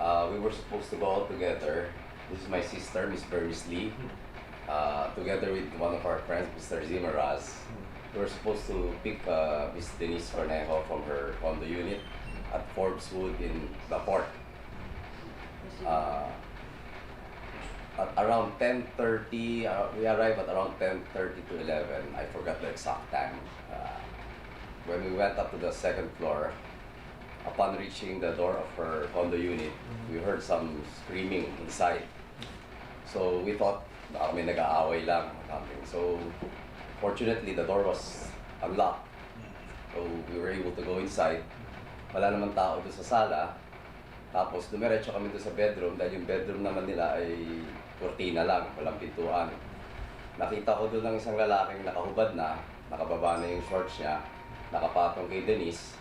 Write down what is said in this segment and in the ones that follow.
We were supposed to go out together. This is my sister, Miss Bernice Lee, together with one of our friends, Mr. Zimaraz. We were supposed to pick Miss Denise Cornejo from her condo unit at Forbes Wood in the port. At around 10:30, we arrived at around 10:30 to 11. I forgot the exact time. When we went up to the second floor, upon reaching the door of her condo unit, we heard some screaming inside. So we thought baka may nag-aaway lang or something. So fortunately, the door was unlocked. So we were able to go inside. Wala naman tao doon sa sala. Tapos dumiretso kami doon sa bedroom dahil yung bedroom naman nila ay kurtina lang, walang pintuan. Nakita ko doon ng isang lalaking nakahubad na, nakababa na yung shorts niya, nakapatong kay Denise.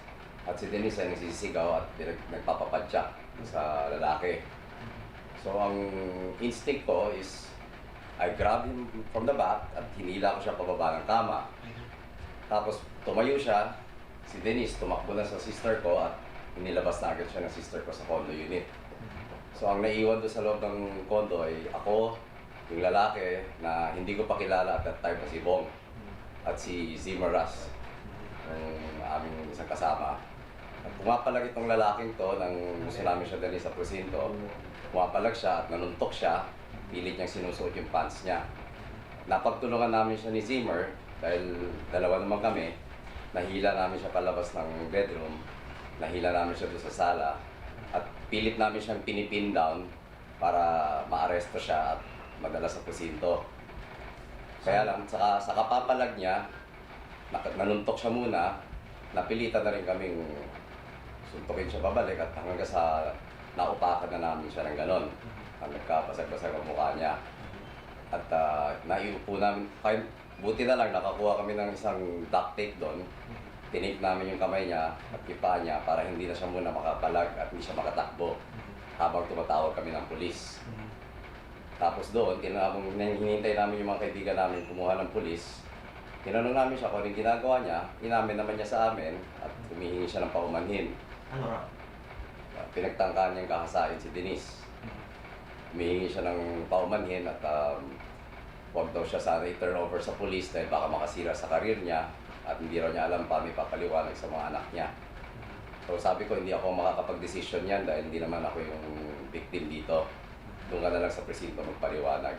At si Denise ay nagsisigaw at nagpapapadyak sa lalaki. So ang instinct ko is, I grabbed him from the back at hinila ko siya pababa ng kama. Tapos tumayo siya, si Denise tumakbo na sa sister ko at inilabas na agad siya ng sister ko sa condo unit. So ang naiwan doon sa loob ng condo ay ako, yung lalaki na hindi ko pa kilala at that time na si Bong at si Zimaraz, yung aming isang kasama. At pumapalag itong lalaking to nang gusto namin siya dali sa presinto. Pumapalag siya at nanuntok siya, pilit niyang sinusuot yung pants niya. Napagtulungan namin siya ni Zimmer dahil dalawa naman kami. Nahila namin siya palabas ng bedroom, nahila namin siya doon sa sala, at pilit namin siyang pinipin down para maaresto siya at madala sa presinto. Kaya lang, sa kapapalag niya, nanuntok siya muna, napilitan na rin kaming suntukin siya babalik at hanggang sa naupakan na namin siya ng ganon. Ang nagkapasag-basag ang mukha niya. At naiupo namin, buti na lang nakakuha kami ng isang duct tape doon. Tinip namin yung kamay niya at yung paa niya para hindi na siya muna makapalag at hindi siya makatakbo habang tumatawag kami ng pulis. Tapos doon, hinihintay namin yung mga kaibigan namin kumuha ng pulis. Tinanong namin siya kung anong ginagawa niya, inamin naman niya sa amin at humihingi siya ng paumanhin. Ano? Pinagtangkaan niyang kahasain si Denise. Humihingi siya ng paumanhin at huwag daw siya sana i-turn over sa police dahil baka makasira sa karir niya at hindi raw niya alam pa may papaliwanag sa mga anak niya. So sabi ko, hindi ako makakapag-desisyon yan dahil hindi naman ako yung victim dito. Doon ka na lang sa presinto magpaliwanag.